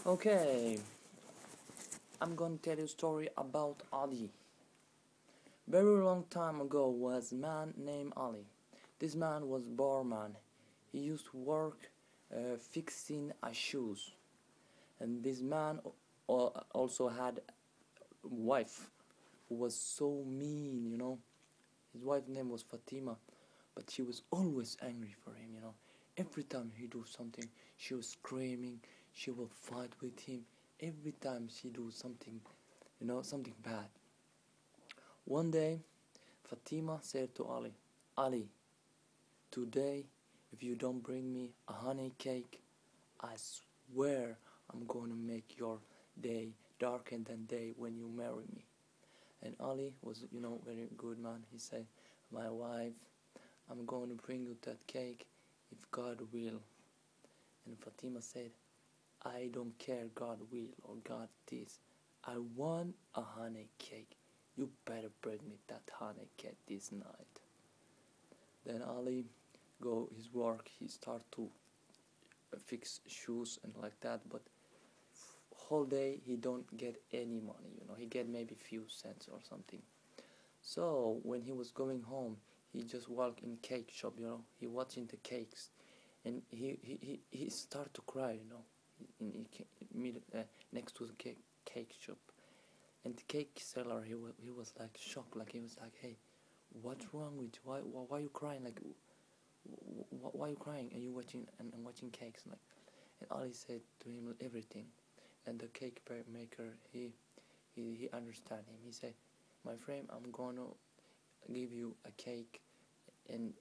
Okay, I'm gonna tell you a story about Ali. Very long time ago was a man named Ali. This man was barman. He used to work fixing shoes. And this man also had a wife who was so mean. His wife's name was Fatima, but she was always angry for him. Every time he do something, she was screaming, she will fight with him. Every time she do something bad. One day, Fatima said to Ali, Ali, today, if you don't bring me a honey cake, I swear I'm going to make your day darker than day when you marry me. And Ali was, very good man. He said, my wife, I'm going to bring you that cake if God will. And Fatima said, I don't care God will or God this. I want a honey cake. You better bring me that honey cake this night. Then Ali go his work. He start to fix shoes and like that. But whole day he don't get any money. He get maybe few cents or something. So when he was going home, he just walk in cake shop. He watching the cakes, and he start to cry. Next to the cake shop. And the cake seller, he was like shocked, like he was like, hey, what's wrong with you? Why are you crying? Like, why are you crying? Are you watching and watching cakes? And Ali said to him everything. And the cake maker, he understand him. He said, my friend, I'm gonna give you a cake, and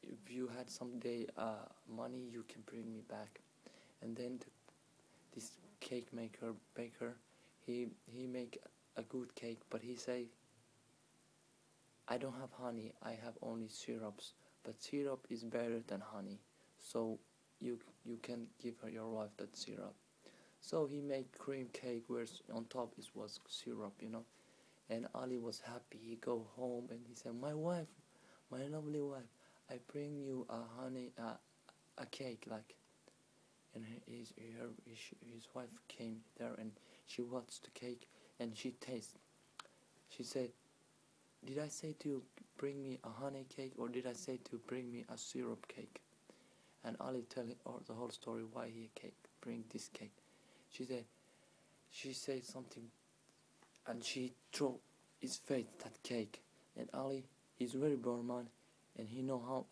if you had someday money, you can bring me back. And then this cake baker, he make a good cake, but he say, I don't have honey, I have only syrups, but syrup is better than honey, so you can give your wife that syrup. So he made cream cake where on top it was syrup. And Ali was happy. He go home and he said, my wife, my lovely wife, I bring you a cake, like. And his wife came there and she watched the cake and she tasted. She said, did I say to you bring me a honey cake, or did I say to bring me a syrup cake? And Ali tell the whole story why he bring this cake. She said something, and she threw his face that cake. And Ali, he's very poor man, and he know how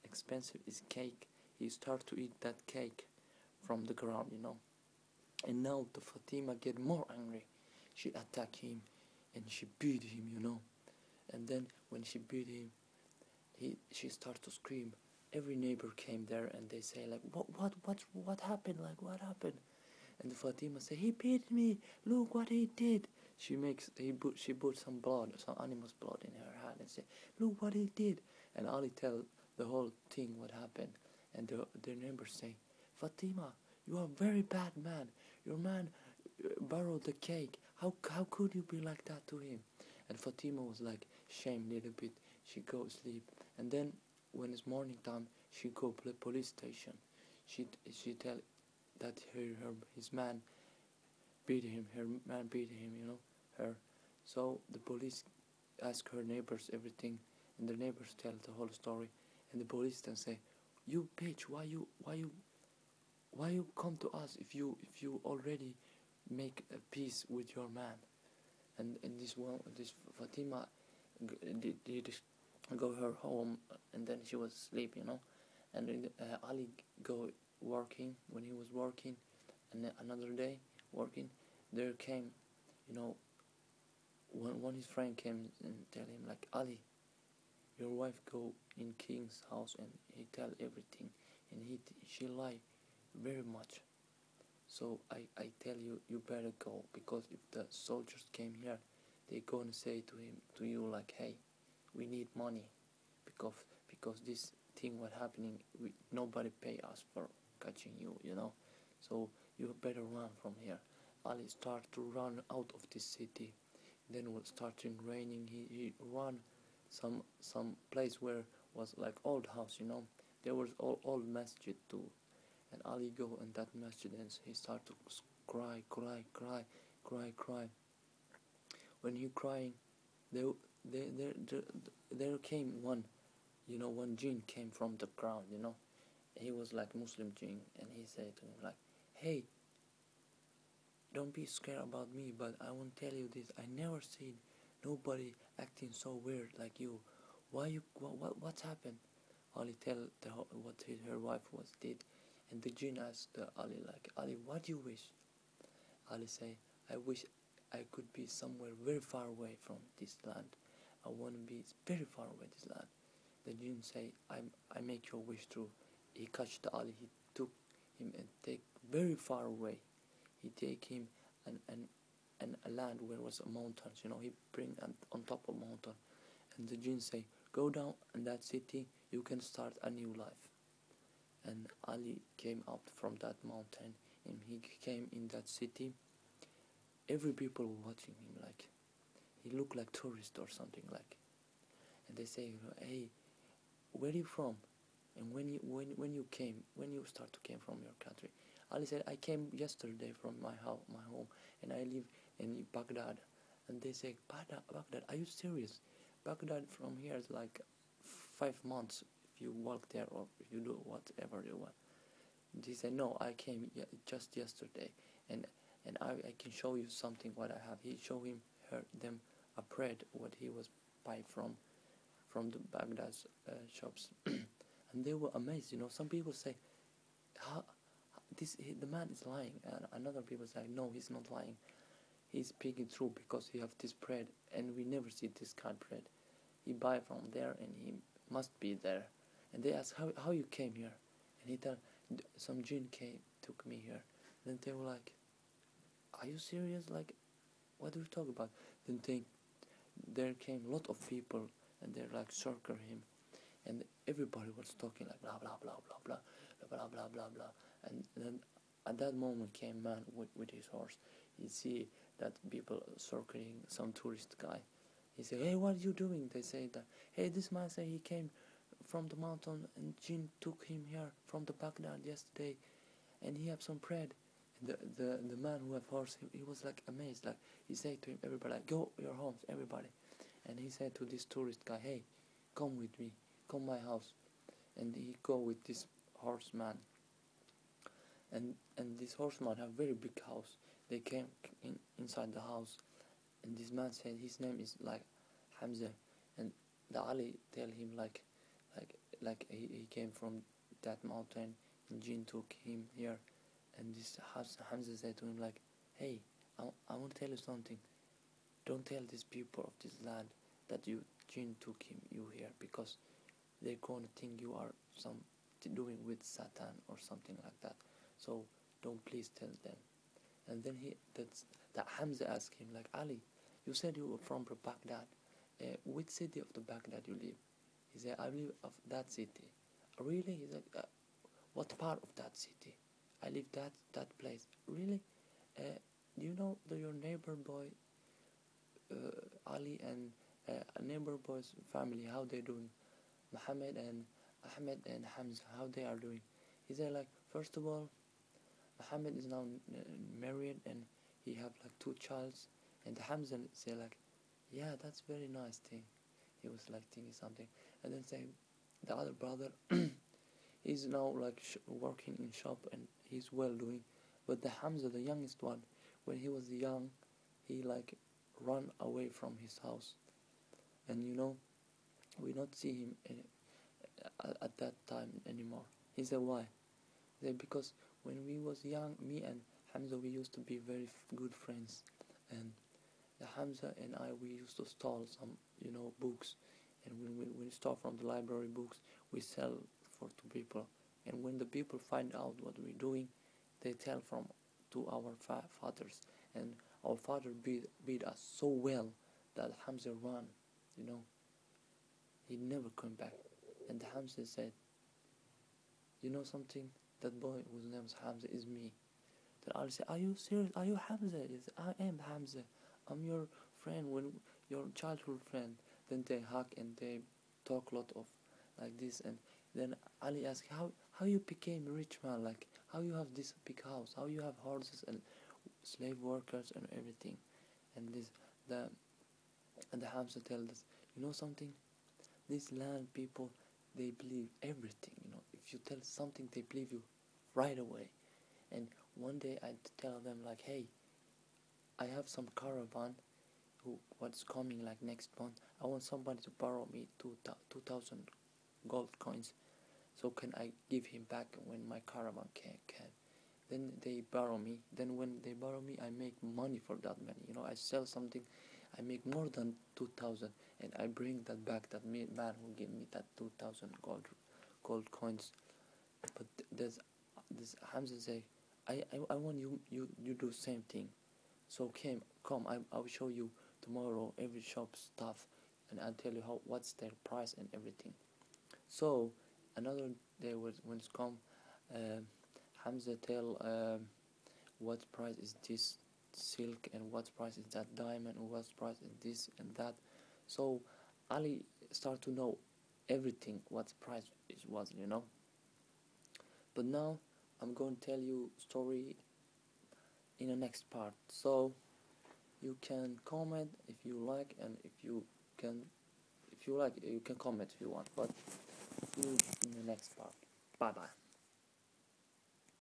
expensive is cake. He start to eat that cake from the ground. And now the Fatima get more angry. She attack him and she beat him. And then when she beat him, she start to scream. Every neighbor came there and they say like, what happened? Like, what happened? And the Fatima say, he beat me. Look what he did. She put some blood, some animal's blood in her hand and say, look what he did. And Ali tell the whole thing what happened. And the neighbors say, Fatima, you are a very bad man. Your man borrowed the cake. How could you be like that to him? And Fatima was like shamed a little bit. She go sleep. And then when it's morning time, she go to the police station. She tell that his man beat him. Her man beat him. Her. So the police ask her neighbors everything, and the neighbors tell the whole story. And the police then say, you bitch, why you come to us if you already make a peace with your man? And this Fatima did go her home, and then she was asleep. And then Ali go working. When he was working, and then another day working, there came, one his friend came and tell him like, Ali, your wife go in king's house and he tell everything, and she lie very much. So I tell you, you better go, because if the soldiers came here, they gonna say to you like, hey, we need money, because this thing what happening, nobody pay us for catching you. So you better run from here. Ali start to run out of this city. Then when starting raining, he run some place where was like old house. There was old masjid too. And Ali go in that masjid and he start to cry, cry, cry, cry, cry. When he crying, there, there came one, one jinn came from the ground, He was like Muslim jinn, and he said to him like, hey, don't be scared about me, but I want to tell you this. I never seen nobody acting so weird like you. What's happened? Ali tell what her wife was did, and the jinn asked Ali like, Ali, what do you wish? Ali say, I wish I could be somewhere very far away from this land. I want to be very far away this land. The jinn say, I make your wish true. He catched Ali. He took him and take very far away. He take him and a land where was a mountains. He bring on top of mountain, and the jinn say, go down in that city. You can start a new life. And Ali came up from that mountain, and he came in that city. Every people were watching him like he looked like tourist or something like. And they say, hey, where are you from? And when you start to came from your country? Ali said, I came yesterday from my home, and I live in Baghdad. And they say, Baghdad, are you serious? Baghdad from here is like 5 months if you walk there or if you do whatever you want. They say, no, I came just yesterday, and I can show you something what I have. He showed them a bread what he was buy from the Baghdad shops, and they were amazed. Some people say, the man is lying, and another people say, no, he's not lying. He's speaking true because he have this bread, and we never see this kind of bread. He buy from there, and he must be there. And they ask, how you came here? And he tell, some jinn took me here. Then they were like, are you serious? Like, what do you talk about? Then there came a lot of people, and they're like circle him, and everybody was talking like blah blah blah blah blah blah blah blah blah. And then at that moment came man with his horse. He see that people circling some tourist guy. He said, hey, what are you doing? They say that, hey, this man say he came from the mountain, and jinn took him here from the Baghdad yesterday, and he have some bread. And the man who have horse, he was like amazed. Like, he said to him, everybody, like, go your homes, everybody. And he said to this tourist guy, hey, come with me, come my house. And he go with this horseman. And this horseman have very big house. They came inside the house, and this man said his name is like Hamza. And the Ali tell him like he came from that mountain, and jinn took him here. And this Hamza said to him like, hey, I want to tell you something. Don't tell these people of this land that jinn took you here, because they're going to think you are doing with Satan or something like that. So don't please tell them. And then that Hamza asked him like, Ali, you said you were from Baghdad. Which city of the Baghdad you live? He said, I live of that city. Really? He said, what part of that city? I live that place. Really? Do you know your neighbor boy Ali and a neighbor boy's family, how they doing? Muhammad and Ahmed and Hamza, how they are doing? He said like, first of all, Muhammad is now married, and he have like 2 children. And Hamza say like, yeah, that's very nice thing. He was like thinking something, and then say the other brother he's now like working in shop, and he's well doing. But the Hamza, the youngest one, when he was young, he like run away from his house, and we not see him at that time anymore. He said, why? He said, because when we was young, me and Hamza, we used to be very good friends, and Hamza and I, we used to stall some books, and when we stole from the library books, we sell to people, and when the people find out what we're doing, they tell to our fathers, and our father beat us so well that Hamza ran, he never came back. And Hamza said, you know something, that boy whose name is Hamza is me. Then Ali said, are you serious? Are you Hamza? He said, I am Hamza. I'm your friend, your childhood friend. Then they hug and they talk a lot of like this. And then Ali asked, how you became a rich man? Like, how you have this big house? How you have horses? And slave workers and everything. And the the Hamza tells us, you know something? These land people, they believe everything. If you tell something, they believe you right away. And one day I tell them like, hey, I have some caravan what's coming like next month. I want somebody to borrow me 2,000 gold coins. So can I give him back when my caravan can? Then they borrow me. Then when they borrow me, I make money for that money. I sell something, I make more than 2,000, and I bring that back. That man who gave me that 2,000 gold coins. But this Hamza say, I want you do the same thing. So come, I will show you tomorrow every shop stuff, and I'll tell you what's their price and everything. So another day when it's come, Hamza tell what price is this silk and what price is that diamond and what price is this and that. So Ali start to know everything what price it was. But now I'm going to tell you story in the next part. So you can comment if you like, and if you like, you can comment if you want. But see you in the next part. Bye bye.